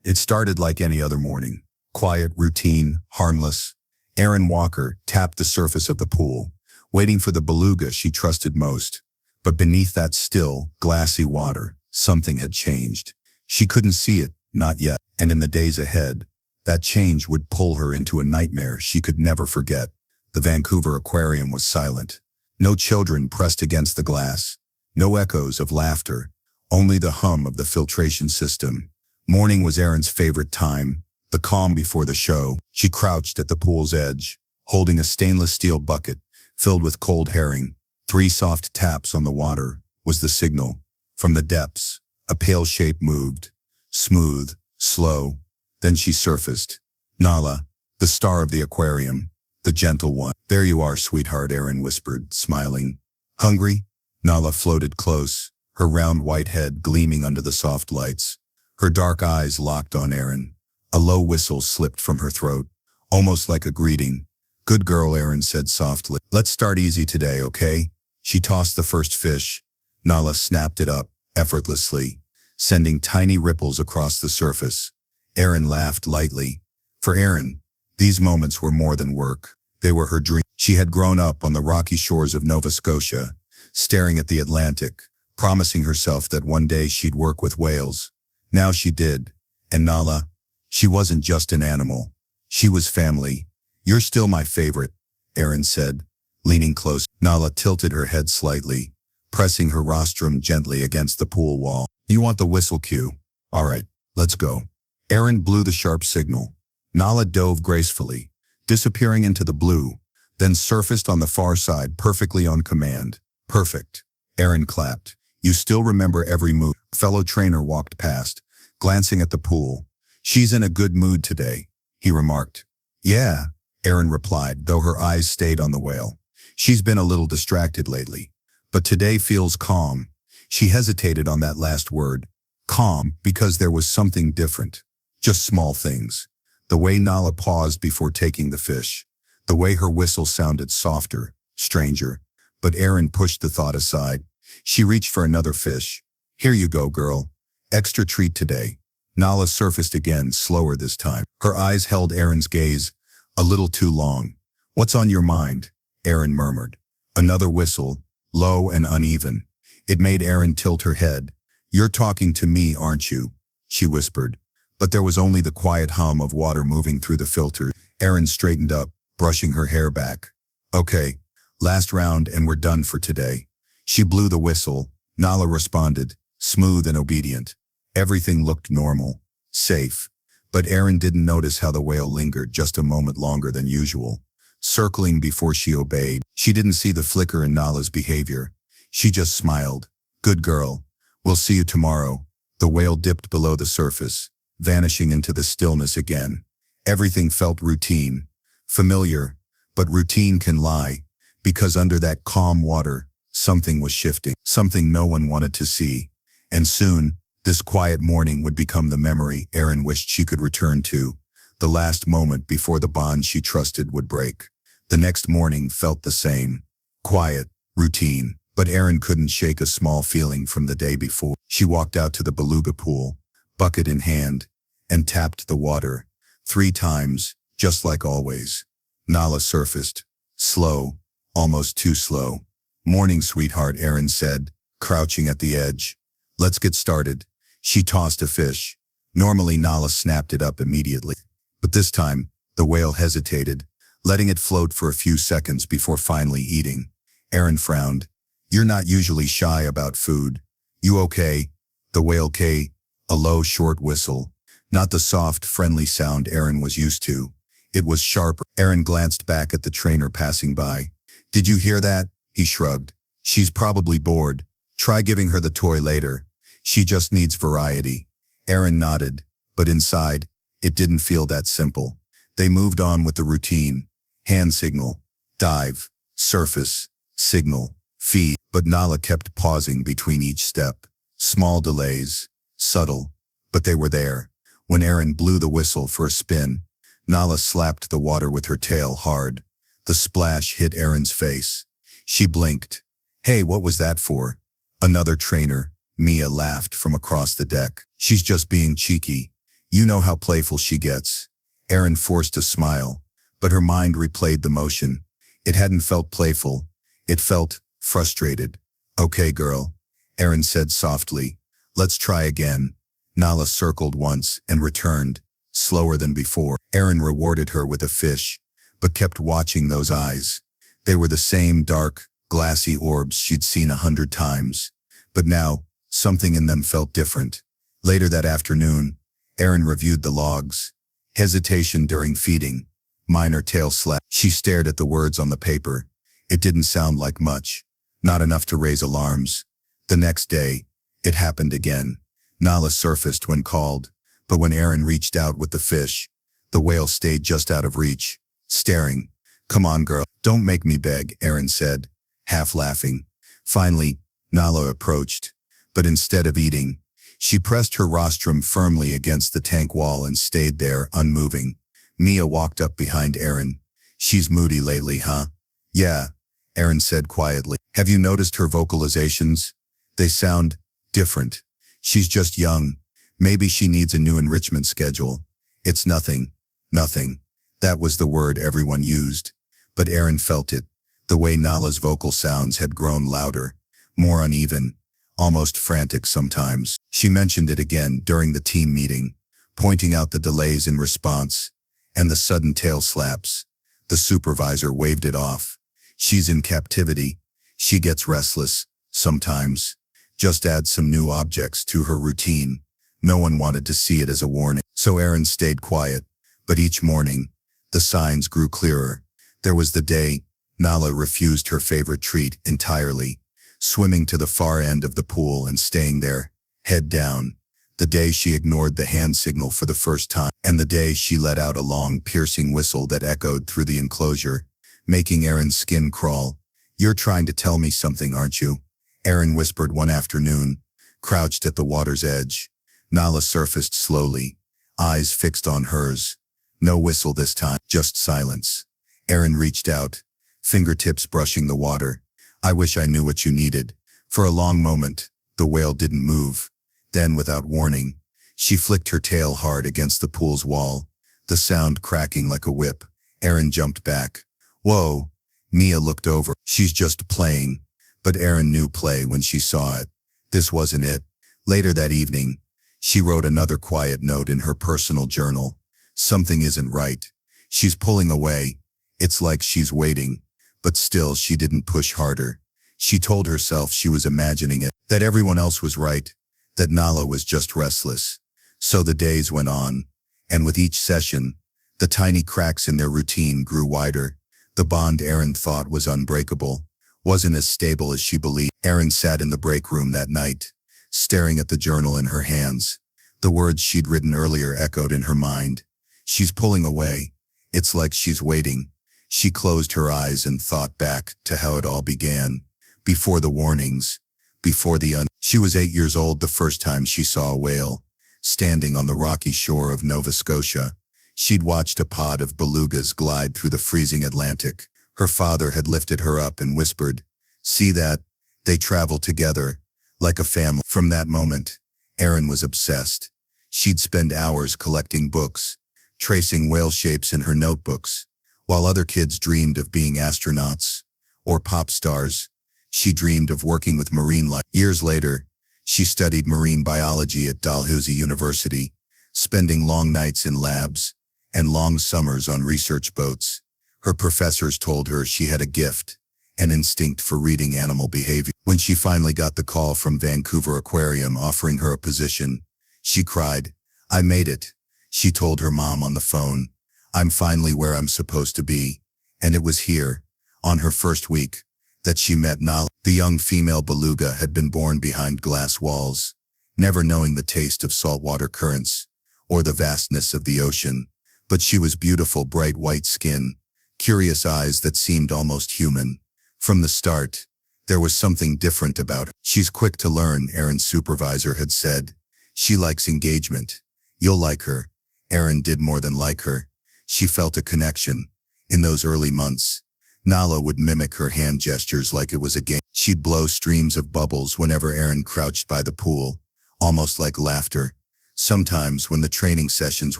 It started like any other morning. Quiet, routine, harmless. Erin Walker tapped the surface of the pool, waiting for the beluga she trusted most. But beneath that still, glassy water, something had changed. She couldn't see it, not yet, and in the days ahead, that change would pull her into a nightmare she could never forget. The Vancouver Aquarium was silent. No children pressed against the glass. No echoes of laughter. Only the hum of the filtration system. Morning was Erin's favorite time, the calm before the show. She crouched at the pool's edge, holding a stainless steel bucket filled with cold herring. 3 soft taps on the water was the signal. From the depths, a pale shape moved. Smooth, slow. Then she surfaced. Nala, the star of the aquarium, the gentle one. "There you are, sweetheart," Erin whispered, smiling. "Hungry?" Nala floated close, her round white head gleaming under the soft lights. Her dark eyes locked on Erin. A low whistle slipped from her throat, almost like a greeting. "Good girl," Erin said softly. "Let's start easy today, okay?" She tossed the first fish. Nala snapped it up, effortlessly, sending tiny ripples across the surface. Erin laughed lightly. For Erin, these moments were more than work. They were her dream. She had grown up on the rocky shores of Nova Scotia, staring at the Atlantic, promising herself that one day she'd work with whales. Now she did. And Nala, she wasn't just an animal. She was family. "You're still my favorite," Erin said, leaning close. Nala tilted her head slightly, pressing her rostrum gently against the pool wall. "You want the whistle cue? All right, let's go." Erin blew the sharp signal. Nala dove gracefully, disappearing into the blue, then surfaced on the far side perfectly on command. "Perfect." Erin clapped. "You still remember every move." Fellow trainer walked past, glancing at the pool. "She's in a good mood today," he remarked. "Yeah," Erin replied, though her eyes stayed on the whale. "She's been a little distracted lately, but today feels calm." She hesitated on that last word. Calm, because there was something different. Just small things. The way Nala paused before taking the fish. The way her whistle sounded softer, stranger. But Erin pushed the thought aside. She reached for another fish. "Here you go, girl. Extra treat today." Nala surfaced again, slower this time. Her eyes held Erin's gaze a little too long. "What's on your mind?" Erin murmured. Another whistle, low and uneven. It made Erin tilt her head. "You're talking to me, aren't you?" she whispered. But there was only the quiet hum of water moving through the filter. Erin straightened up, brushing her hair back. "Okay, last round and we're done for today." She blew the whistle. Nala responded, smooth and obedient. Everything looked normal, safe. But Erin didn't notice how the whale lingered just a moment longer than usual, circling before she obeyed. She didn't see the flicker in Nala's behavior. She just smiled. "Good girl. We'll see you tomorrow." The whale dipped below the surface, vanishing into the stillness again. Everything felt routine, familiar, but routine can lie, because under that calm water, something was shifting, something no one wanted to see. And soon, this quiet morning would become the memory Erin wished she could return to, the last moment before the bond she trusted would break. The next morning felt the same. Quiet, routine, but Erin couldn't shake a small feeling from the day before. She walked out to the beluga pool, bucket in hand, and tapped the water 3 times, just like always. Nala surfaced, slow, almost too slow. "Morning, sweetheart," Erin said, crouching at the edge. "Let's get started." She tossed a fish. Normally Nala snapped it up immediately, but this time, the whale hesitated, letting it float for a few seconds before finally eating. Erin frowned. "You're not usually shy about food. You okay?" The whale K, a low, short whistle. Not the soft, friendly sound Erin was used to. It was sharper. Erin glanced back at the trainer passing by. "Did you hear that?" He shrugged. "She's probably bored. Try giving her the toy later. She just needs variety." Erin nodded, but inside, it didn't feel that simple. They moved on with the routine. Hand signal, dive, surface, signal, feed. But Nala kept pausing between each step. Small delays, subtle, but they were there. When Erin blew the whistle for a spin, Nala slapped the water with her tail hard. The splash hit Erin's face. She blinked. "Hey, what was that for?" Another trainer, Mia, laughed from across the deck. "She's just being cheeky. You know how playful she gets. Erin forced a smile, but her mind replayed the motion. It hadn't felt playful. It felt frustrated. Okay, girl, Erin said softly. Let's try again. Nala circled once and returned, slower than before. Erin rewarded her with a fish, but kept watching those eyes. They were the same dark, glassy orbs she'd seen 100 times. But now, something in them felt different. Later that afternoon, Erin reviewed the logs. Hesitation during feeding. Minor tail slap. She stared at the words on the paper. It didn't sound like much. Not enough to raise alarms. The next day, it happened again. Nala surfaced when called, but when Erin reached out with the fish, the whale stayed just out of reach, staring. Come on, girl. Don't make me beg, Erin said, half laughing. Finally, Nala approached, but instead of eating, she pressed her rostrum firmly against the tank wall and stayed there, unmoving. Mia walked up behind Erin. She's moody lately, huh? Yeah, Erin said quietly. Have you noticed her vocalizations? They sound different. She's just young. Maybe she needs a new enrichment schedule. It's nothing. Nothing. That was the word everyone used. But Erin felt it. The way Nala's vocal sounds had grown louder, more uneven, almost frantic sometimes. She mentioned it again during the team meeting, pointing out the delays in response and the sudden tail slaps. The supervisor waved it off. She's in captivity. She gets restless, sometimes. Just add some new objects to her routine. No one wanted to see it as a warning. So Erin stayed quiet. But each morning, the signs grew clearer. There was the day Nala refused her favorite treat entirely, swimming to the far end of the pool and staying there, head down. The day she ignored the hand signal for the first time, and the day she let out a long, piercing whistle that echoed through the enclosure, making Erin's skin crawl. You're trying to tell me something, aren't you? Erin whispered one afternoon, crouched at the water's edge. Nala surfaced slowly, eyes fixed on hers. No whistle this time, just silence. Erin reached out, fingertips brushing the water. I wish I knew what you needed. For a long moment, the whale didn't move. Then, without warning, she flicked her tail hard against the pool's wall, the sound cracking like a whip. Erin jumped back. Whoa. Mia looked over. She's just playing. But Erin knew play when she saw it. This wasn't it. Later that evening, she wrote another quiet note in her personal journal. Something isn't right. She's pulling away. It's like she's waiting. But still she didn't push harder. She told herself she was imagining it, that everyone else was right, that Nala was just restless. So the days went on, and with each session, the tiny cracks in their routine grew wider. The bond Erin thought was unbreakable wasn't as stable as she believed. Erin sat in the break room that night, staring at the journal in her hands. The words she'd written earlier echoed in her mind. She's pulling away. It's like she's waiting. She closed her eyes and thought back to how it all began. Before the warnings, before She was 8 years old the first time she saw a whale, standing on the rocky shore of Nova Scotia. She'd watched a pod of belugas glide through the freezing Atlantic. Her father had lifted her up and whispered, "See that? They travel together, like a family." From that moment, Erin was obsessed. She'd spend hours collecting books, tracing whale shapes in her notebooks. While other kids dreamed of being astronauts or pop stars, she dreamed of working with marine life. Years later, she studied marine biology at Dalhousie University, spending long nights in labs and long summers on research boats. Her professors told her she had a gift, an instinct for reading animal behavior. When she finally got the call from Vancouver Aquarium offering her a position, she cried. "I made it," she told her mom on the phone. "I'm finally where I'm supposed to be." And it was here, on her first week, that she met Nala. The young female beluga had been born behind glass walls, never knowing the taste of saltwater currents or the vastness of the ocean. But she was beautiful, bright white skin, curious eyes that seemed almost human. From the start, there was something different about her. "She's quick to learn," Erin's supervisor had said. "She likes engagement. You'll like her." Erin did more than like her. She felt a connection. In those early months, Nala would mimic her hand gestures like it was a game. She'd blow streams of bubbles whenever Erin crouched by the pool, almost like laughter. Sometimes when the training sessions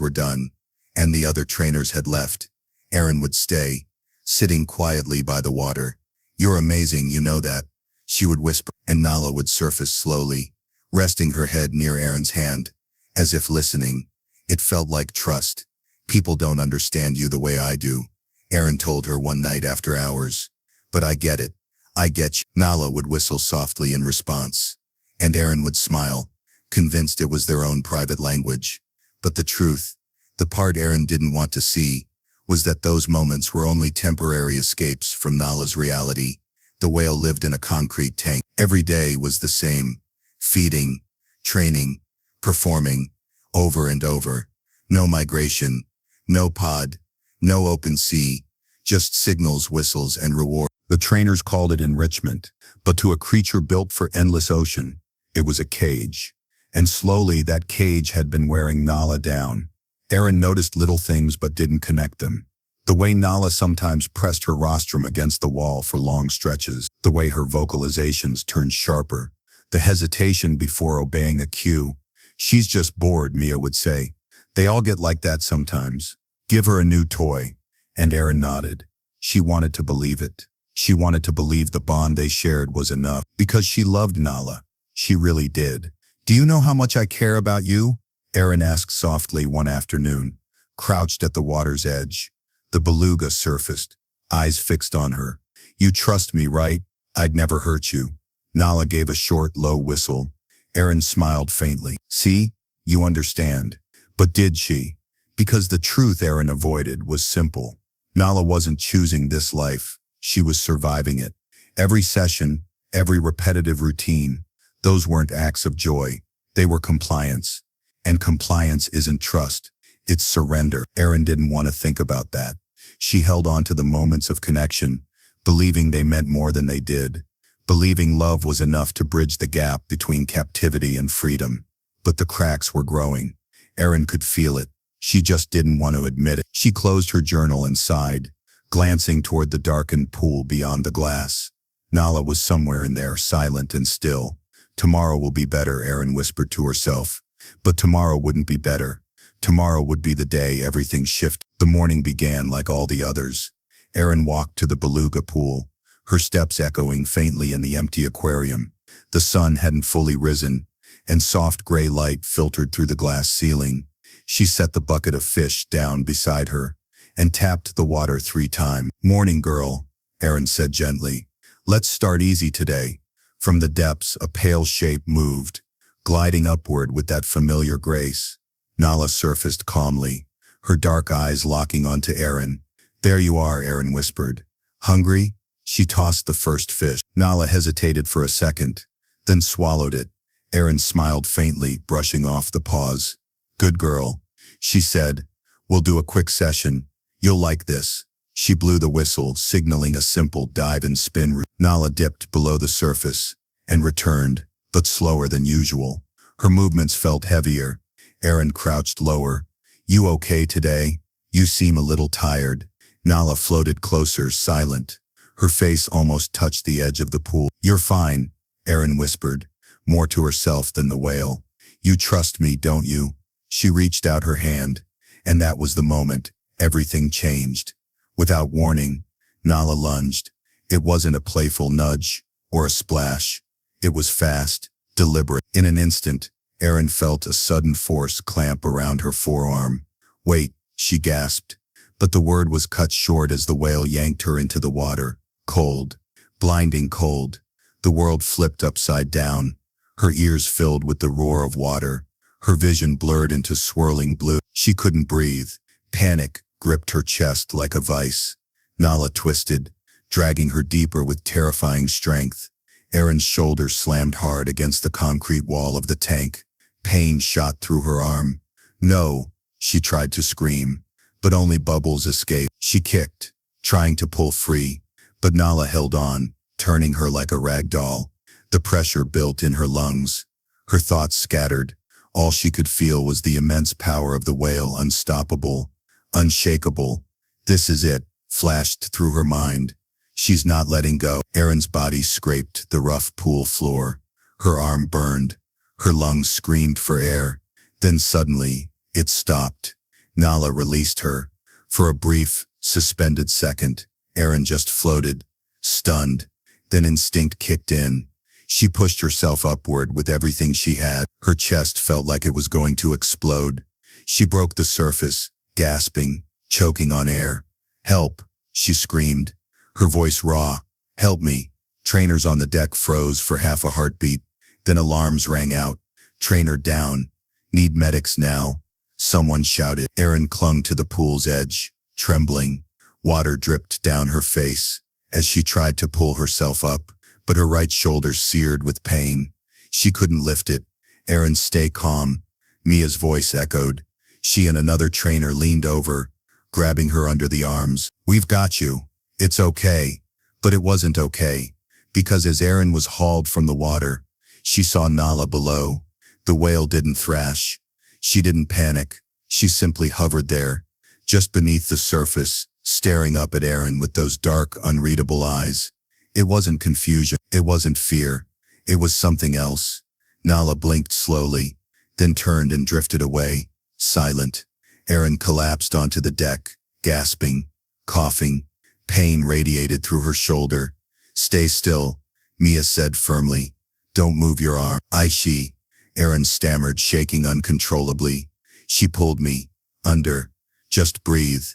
were done and the other trainers had left, Erin would stay, sitting quietly by the water. "You're amazing, you know that," she would whisper, and Nala would surface slowly, resting her head near Erin's hand, as if listening. It felt like trust. "People don't understand you the way I do," Erin told her one night after hours. "But I get it. I get you." Nala would whistle softly in response, and Erin would smile, convinced it was their own private language. But the truth, the part Erin didn't want to see, was that those moments were only temporary escapes from Nala's reality. The whale lived in a concrete tank. Every day was the same: feeding, training, performing, over and over. No migration, no pod, no open sea, just signals, whistles, and reward. The trainers called it enrichment, but to a creature built for endless ocean, it was a cage. And slowly that cage had been wearing Nala down. Erin noticed little things but didn't connect them. The way Nala sometimes pressed her rostrum against the wall for long stretches, the way her vocalizations turned sharper, the hesitation before obeying a cue. "She's just bored," Mia would say. "They all get like that sometimes. Give her a new toy." And Erin nodded. She wanted to believe it. She wanted to believe the bond they shared was enough, because she loved Nala. She really did. "Do you know how much I care about you?" Erin asked softly one afternoon, crouched at the water's edge. The beluga surfaced, eyes fixed on her. "You trust me, right? I'd never hurt you." Nala gave a short, low whistle. Erin smiled faintly. "See? You understand." But did she? Because the truth Erin avoided was simple. Nala wasn't choosing this life. She was surviving it. Every session, every repetitive routine, those weren't acts of joy. They were compliance. And compliance isn't trust. It's surrender. Erin didn't want to think about that. She held on to the moments of connection, believing they meant more than they did, believing love was enough to bridge the gap between captivity and freedom. But the cracks were growing. Erin could feel it. She just didn't want to admit it. She closed her journal and sighed, glancing toward the darkened pool beyond the glass. Nala was somewhere in there, silent and still. "Tomorrow will be better," Erin whispered to herself. But tomorrow wouldn't be better. Tomorrow would be the day everything shifted. The morning began like all the others. Erin walked to the Beluga pool, her steps echoing faintly in the empty aquarium. The sun hadn't fully risen, and soft gray light filtered through the glass ceiling. She set the bucket of fish down beside her and tapped the water 3 times. "Morning, girl," Erin said gently. "Let's start easy today." From the depths, a pale shape moved, gliding upward with that familiar grace. Nala surfaced calmly, her dark eyes locking onto Erin. "There you are," Erin whispered. "Hungry?" She tossed the first fish. Nala hesitated for a second, then swallowed it. Erin smiled faintly, brushing off the pause. "Good girl," she said. "We'll do a quick session. You'll like this." She blew the whistle, signaling a simple dive and spin route. Nala dipped below the surface and returned, but slower than usual. Her movements felt heavier. Erin crouched lower. "You okay today? You seem a little tired." Nala floated closer, silent. Her face almost touched the edge of the pool. "You're fine," Erin whispered, more to herself than the whale. "You trust me, don't you?" She reached out her hand, and that was the moment everything changed. Without warning, Nala lunged. It wasn't a playful nudge or a splash. It was fast, deliberate. In an instant, Erin felt a sudden force clamp around her forearm. "Wait," she gasped. But the word was cut short as the whale yanked her into the water. Cold, blinding cold. The world flipped upside down. Her ears filled with the roar of water. Her vision blurred into swirling blue. She couldn't breathe. Panic gripped her chest like a vice. Nala twisted, dragging her deeper with terrifying strength. Erin's shoulders slammed hard against the concrete wall of the tank. Pain shot through her arm. "No," she tried to scream, but only bubbles escaped. She kicked, trying to pull free, but Nala held on, turning her like a rag doll. The pressure built in her lungs. Her thoughts scattered. All she could feel was the immense power of the whale, unstoppable, unshakable. "This is it," flashed through her mind. "She's not letting go." Erin's body scraped the rough pool floor. Her arm burned. Her lungs screamed for air. Then suddenly, it stopped. Nala released her. For a brief, suspended second, Erin just floated, stunned. Then instinct kicked in. She pushed herself upward with everything she had. Her chest felt like it was going to explode. She broke the surface, gasping, choking on air. "Help!" she screamed, her voice raw. "Help me!" Trainers on the deck froze for half a heartbeat. Then alarms rang out. "Trainer down. Need medics now." Someone shouted. Erin clung to the pool's edge, trembling. Water dripped down her face as she tried to pull herself up, but her right shoulder seared with pain. She couldn't lift it. "Erin, stay calm," Mia's voice echoed. She and another trainer leaned over, grabbing her under the arms. "We've got you. It's okay." But it wasn't okay, because as Erin was hauled from the water, she saw Nala below. The whale didn't thrash. She didn't panic. She simply hovered there, just beneath the surface, staring up at Erin with those dark, unreadable eyes. It wasn't confusion. It wasn't fear. It was something else. Nala blinked slowly, then turned and drifted away, silent. Erin collapsed onto the deck, gasping, coughing. Pain radiated through her shoulder. "Stay still," Mia said firmly. "Don't move your arm." "She," Erin stammered, shaking uncontrollably. "She pulled me under. Just breathe.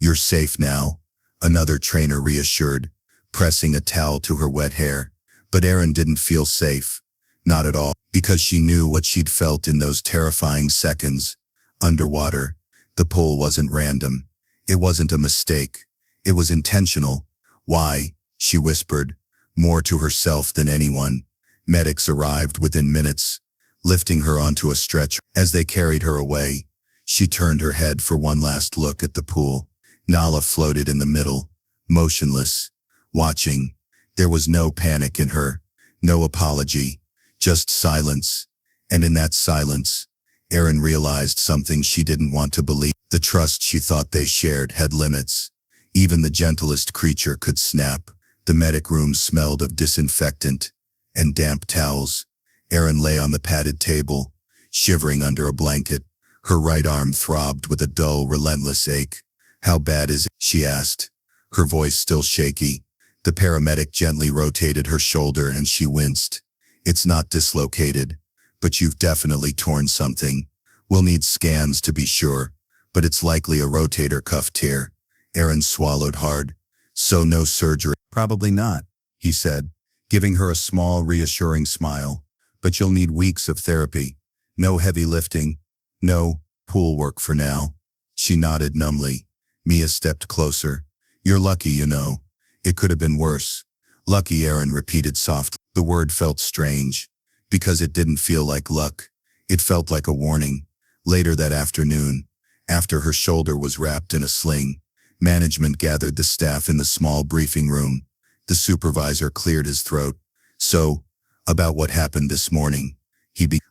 You're safe now," another trainer reassured, pressing a towel to her wet hair. But Erin didn't feel safe. Not at all, because she knew what she'd felt in those terrifying seconds. Underwater, the pull wasn't random. It wasn't a mistake. It was intentional. "Why?" she whispered, more to herself than anyone. Medics arrived within minutes, lifting her onto a stretcher. As they carried her away, she turned her head for one last look at the pool. Nala floated in the middle, motionless, watching. There was no panic in her, no apology, just silence. And in that silence, Erin realized something she didn't want to believe. The trust she thought they shared had limits. Even the gentlest creature could snap. The medic room smelled of disinfectant and damp towels. Erin lay on the padded table, shivering under a blanket. Her right arm throbbed with a dull, relentless ache. "How bad is it?" she asked, her voice still shaky. The paramedic gently rotated her shoulder and she winced. "It's not dislocated, but you've definitely torn something. We'll need scans to be sure, but it's likely a rotator cuff tear." Erin swallowed hard. "So no surgery?" "Probably not," he said, giving her a small, reassuring smile. "But you'll need weeks of therapy. No heavy lifting. No pool work for now." She nodded numbly. Mia stepped closer. "You're lucky, you know. It could have been worse." "Lucky," Erin repeated softly. The word felt strange, because it didn't feel like luck. It felt like a warning. Later that afternoon, after her shoulder was wrapped in a sling, management gathered the staff in the small briefing room. The supervisor cleared his throat. "So, about what happened this morning."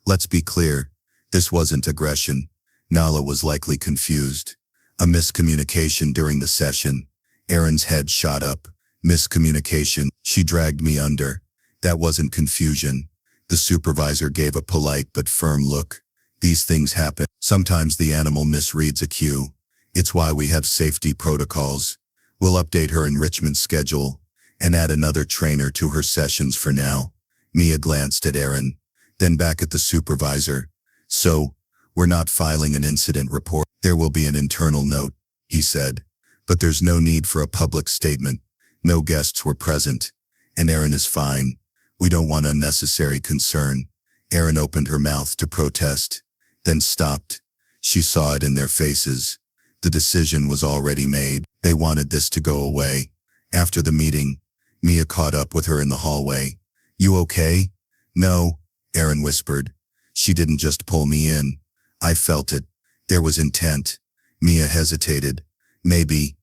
Let's be clear, this wasn't aggression." Nala was likely confused. "A miscommunication during the session." Erin's head shot up. "Miscommunication. She dragged me under. That wasn't confusion." The supervisor gave a polite but firm look. "These things happen. Sometimes the animal misreads a cue. It's why we have safety protocols. We'll update her enrichment schedule and add another trainer to her sessions for now." Mia glanced at Erin, then back at the supervisor. "So, we're not filing an incident report." "There will be an internal note," he said, "but there's no need for a public statement. No guests were present, and Erin is fine. We don't want unnecessary concern." Erin opened her mouth to protest, then stopped. She saw it in their faces. The decision was already made. They wanted this to go away. After the meeting, Mia caught up with her in the hallway. "You okay?" "No," Erin whispered. "She didn't just pull me in. I felt it. There was intent." Mia hesitated. Maybe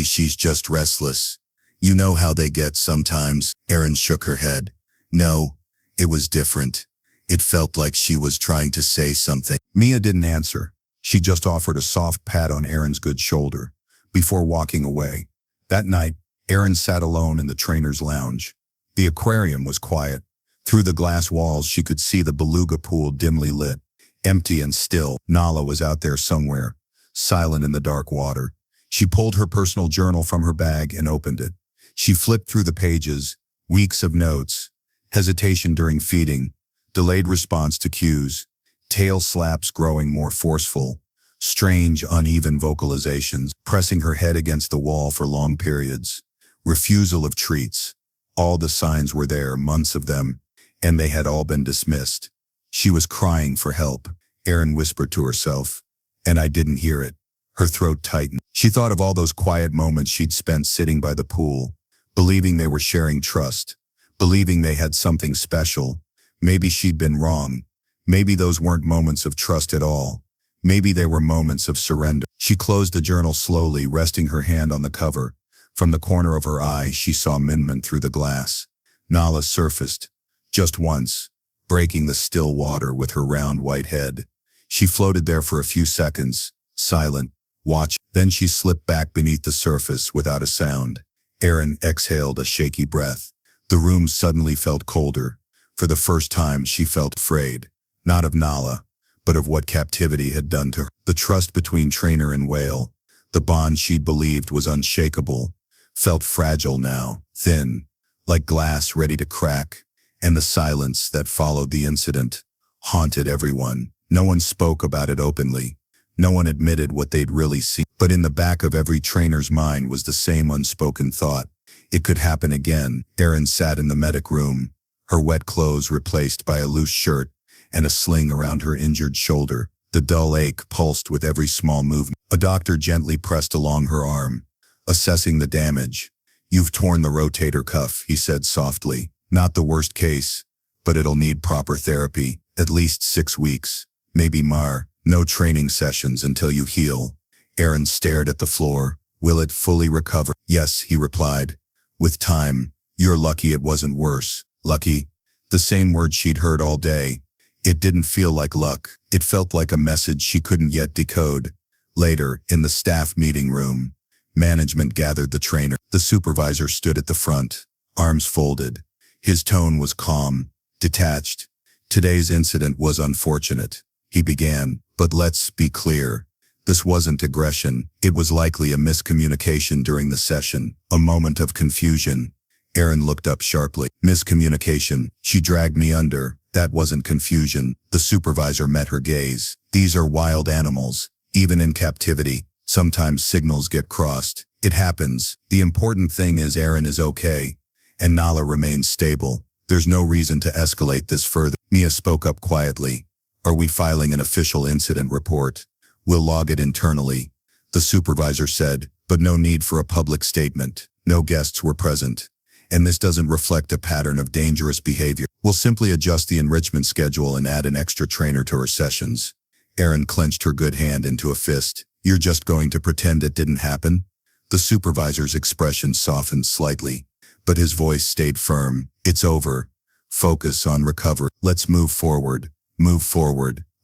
she's just restless. You know how they get sometimes." Erin shook her head. "No, it was different. It felt like she was trying to say something." Mia didn't answer. She just offered a soft pat on Erin's good shoulder before walking away. That night, Erin sat alone in the trainer's lounge. The aquarium was quiet. Through the glass walls, she could see the Beluga pool dimly lit. Empty and still, Nala was out there somewhere, silent in the dark water. She pulled her personal journal from her bag and opened it. She flipped through the pages, weeks of notes, hesitation during feeding, delayed response to cues, tail slaps growing more forceful, strange, uneven vocalizations, pressing her head against the wall for long periods, refusal of treats. All the signs were there, months of them, and they had all been dismissed. She was crying for help, Erin whispered to herself, and I didn't hear it. Her throat tightened. She thought of all those quiet moments she'd spent sitting by the pool, believing they were sharing trust, believing they had something special. Maybe she'd been wrong. Maybe those weren't moments of trust at all. Maybe they were moments of surrender. She closed the journal slowly, resting her hand on the cover. From the corner of her eye, she saw Minman through the glass. Nala surfaced, just once, breaking the still water with her round white head. She floated there for a few seconds, silent, watching. Then she slipped back beneath the surface without a sound. Erin exhaled a shaky breath. The room suddenly felt colder. For the first time, she felt afraid, not of Nala, but of what captivity had done to her. The trust between trainer and whale, the bond she'd believed was unshakable, felt fragile now, thin, like glass ready to crack. And the silence that followed the incident haunted everyone. No one spoke about it openly. No one admitted what they'd really seen. But in the back of every trainer's mind was the same unspoken thought. It could happen again. Erin sat in the medic room, her wet clothes replaced by a loose shirt and a sling around her injured shoulder. The dull ache pulsed with every small movement. A doctor gently pressed along her arm, assessing the damage. "You've torn the rotator cuff," he said softly. "Not the worst case, but it'll need proper therapy, at least 6 weeks, maybe more. No training sessions until you heal." Erin stared at the floor. "Will it fully recover?" "Yes," he replied. "With time. You're lucky it wasn't worse." Lucky? The same word she'd heard all day. It didn't feel like luck. It felt like a message she couldn't yet decode. Later, in the staff meeting room, management gathered the trainer. The supervisor stood at the front, arms folded. His tone was calm, detached. "Today's incident was unfortunate," he began, "but let's be clear. This wasn't aggression. It was likely a miscommunication during the session, a moment of confusion." Erin looked up sharply. "Miscommunication. She dragged me under. That wasn't confusion." The supervisor met her gaze. "These are wild animals. Even in captivity, sometimes signals get crossed. It happens. The important thing is Erin is okay, and Nala remains stable. There's no reason to escalate this further." Mia spoke up quietly. "Are we filing an official incident report? We'll log it internally," the supervisor said, "but no need for a public statement. No guests were present, and this doesn't reflect a pattern of dangerous behavior. We'll simply adjust the enrichment schedule and add an extra trainer to her sessions." Erin clenched her good hand into a fist. "You're just going to pretend it didn't happen?" The supervisor's expression softened slightly, but his voice stayed firm. "It's over. Focus on recovery. Let's move forward,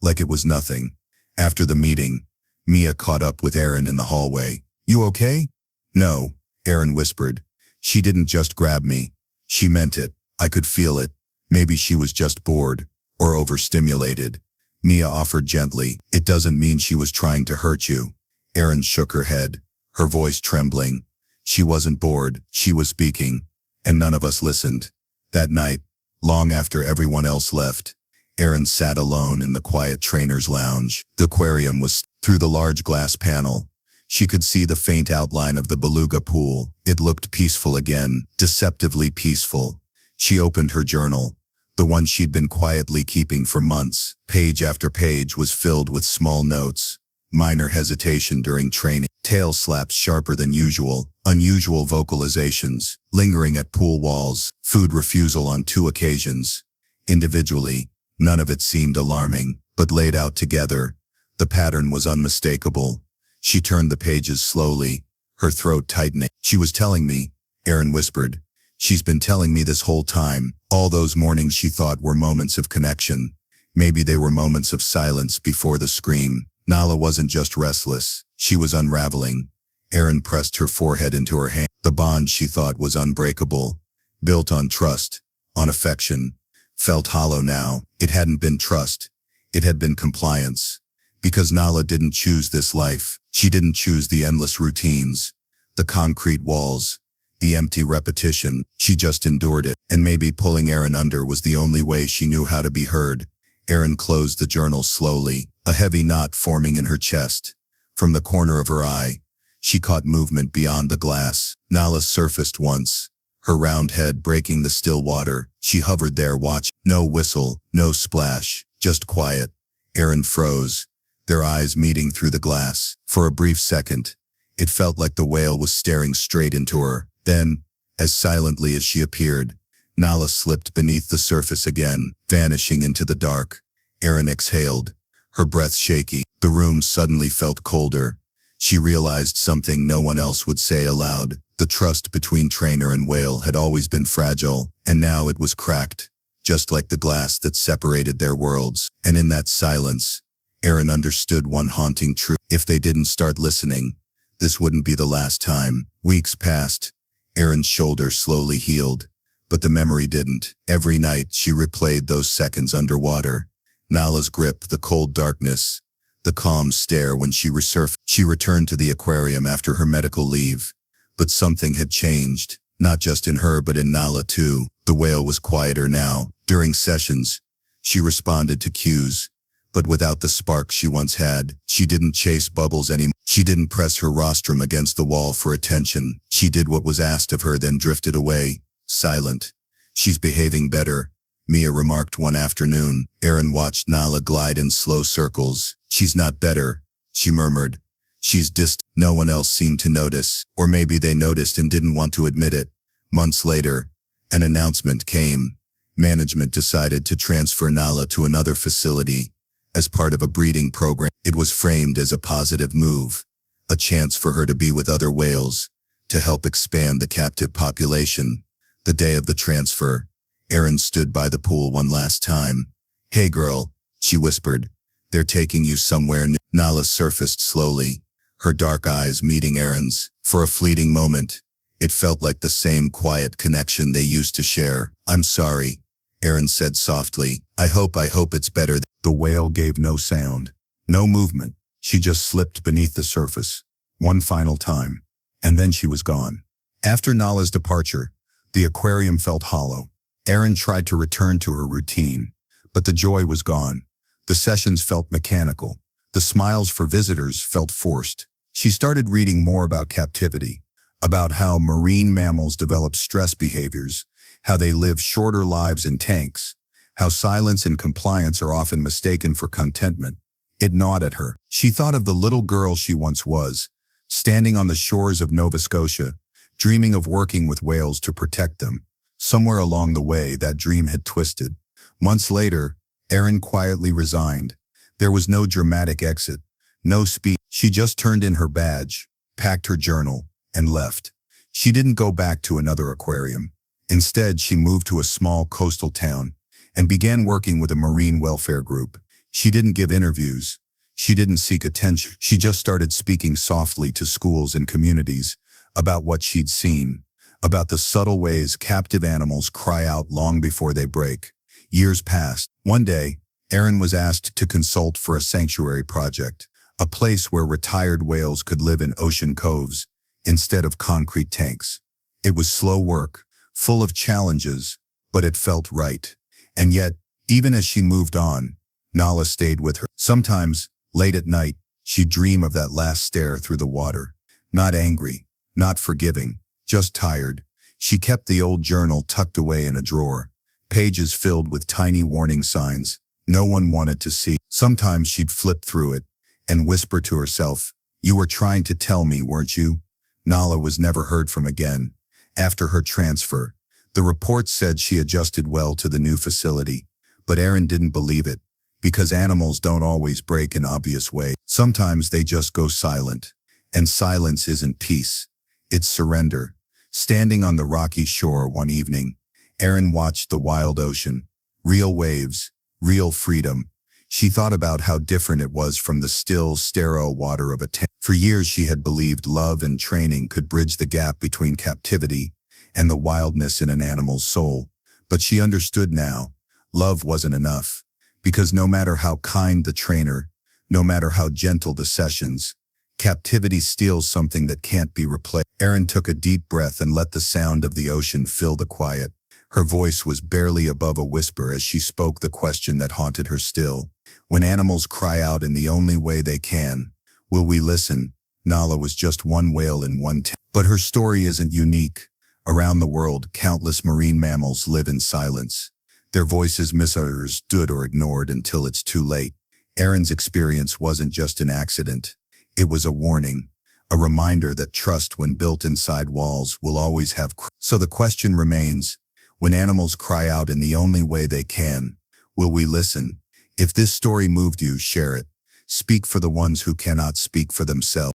like it was nothing." After the meeting, Mia caught up with Erin in the hallway. "You okay?" "No," Erin whispered. "She didn't just grab me. She meant it. I could feel it. Maybe she was just bored, or overstimulated." Mia offered gently. "It doesn't mean she was trying to hurt you." Erin shook her head, her voice trembling. "She wasn't bored. She was speaking, and none of us listened." That night, long after everyone else left, Erin sat alone in the quiet trainer's lounge. The aquarium was through the large glass panel. She could see the faint outline of the Beluga pool. It looked peaceful again, deceptively peaceful. She opened her journal, the one she'd been quietly keeping for months. Page after page was filled with small notes. Minor hesitation during training, tail slaps sharper than usual, unusual vocalizations, lingering at pool walls, food refusal on 2 occasions. Individually, none of it seemed alarming, but laid out together, the pattern was unmistakable. She turned the pages slowly, her throat tightening. "She was telling me," Erin whispered. "She's been telling me this whole time. All those mornings she thought were moments of connection. Maybe they were moments of silence before the scream." Nala wasn't just restless, she was unraveling. Erin pressed her forehead into her hand. The bond she thought was unbreakable, built on trust, on affection, felt hollow now. It hadn't been trust. It had been compliance. Because Nala didn't choose this life. She didn't choose the endless routines, the concrete walls, the empty repetition. She just endured it. And maybe pulling Erin under was the only way she knew how to be heard. Erin closed the journal slowly, a heavy knot forming in her chest. From the corner of her eye, she caught movement beyond the glass. Nala surfaced once, her round head breaking the still water. She hovered there watching. No whistle, no splash, just quiet. Erin froze, their eyes meeting through the glass. For a brief second, it felt like the whale was staring straight into her. Then, as silently as she appeared, Nala slipped beneath the surface again, vanishing into the dark. Erin exhaled, her breath shaky. The room suddenly felt colder. She realized something no one else would say aloud. The trust between trainer and whale had always been fragile, and now it was cracked, just like the glass that separated their worlds. And in that silence, Erin understood one haunting truth. If they didn't start listening, this wouldn't be the last time. Weeks passed. Erin's shoulder slowly healed, but the memory didn't. Every night she replayed those seconds underwater. Nala's grip, the cold darkness, the calm stare when she resurfaced. She returned to the aquarium after her medical leave. But something had changed, not just in her but in Nala too. The whale was quieter now. During sessions, she responded to cues, but without the spark she once had. She didn't chase bubbles anymore. She didn't press her rostrum against the wall for attention. She did what was asked of her, then drifted away, silent. She's behaving better, Mia remarked one afternoon. Erin watched Nala glide in slow circles. She's not better, she murmured. She's distant. No one else seemed to notice, or maybe they noticed and didn't want to admit it. Months later, an announcement came. Management decided to transfer Nala to another facility. As part of a breeding program, it was framed as a positive move, a chance for her to be with other whales, to help expand the captive population. The day of the transfer, Erin stood by the pool one last time. "Hey girl," she whispered. "They're taking you somewhere new." Nala surfaced slowly, her dark eyes meeting Erin's. For a fleeting moment, it felt like the same quiet connection they used to share. "I'm sorry," Erin said softly. I hope it's better." The whale gave no sound, no movement. She just slipped beneath the surface, one final time, and then she was gone. After Nala's departure, the aquarium felt hollow. Erin tried to return to her routine, but the joy was gone. The sessions felt mechanical. The smiles for visitors felt forced. She started reading more about captivity, about how marine mammals develop stress behaviors, how they live shorter lives in tanks, how silence and compliance are often mistaken for contentment. It gnawed at her. She thought of the little girl she once was, standing on the shores of Nova Scotia, dreaming of working with whales to protect them. Somewhere along the way, that dream had twisted. Months later, Erin quietly resigned. There was no dramatic exit, no speech. She just turned in her badge, packed her journal, and left. She didn't go back to another aquarium. Instead, she moved to a small coastal town and began working with a marine welfare group. She didn't give interviews. She didn't seek attention. She just started speaking softly to schools and communities about what she'd seen, about the subtle ways captive animals cry out long before they break. Years passed. One day, Erin was asked to consult for a sanctuary project, a place where retired whales could live in ocean coves instead of concrete tanks. It was slow work, full of challenges, but it felt right. And yet, even as she moved on, Nala stayed with her. Sometimes, late at night, she'd dream of that last stare through the water. Not angry, not forgiving, just tired. She kept the old journal tucked away in a drawer, pages filled with tiny warning signs no one wanted to see. Sometimes she'd flip through it and whisper to herself, "You were trying to tell me, weren't you?" Nala was never heard from again. After her transfer, the reports said she adjusted well to the new facility, but Erin didn't believe it, because animals don't always break in obvious ways. Sometimes they just go silent, and silence isn't peace, it's surrender. Standing on the rocky shore one evening, Erin watched the wild ocean, real waves, real freedom. She thought about how different it was from the still, sterile water of a tank. For years she had believed love and training could bridge the gap between captivity and the wildness in an animal's soul. But she understood now, love wasn't enough. Because no matter how kind the trainer, no matter how gentle the sessions, captivity steals something that can't be replaced. Erin took a deep breath and let the sound of the ocean fill the quiet. Her voice was barely above a whisper as she spoke the question that haunted her still. When animals cry out in the only way they can, will we listen? Nala was just one whale in one tank. But her story isn't unique. Around the world, countless marine mammals live in silence. Their voices misunderstood or ignored until it's too late. Erin's experience wasn't just an accident. It was a warning, a reminder that trust when built inside walls will always have. So the question remains, when animals cry out in the only way they can, will we listen? If this story moved you, share it. Speak for the ones who cannot speak for themselves.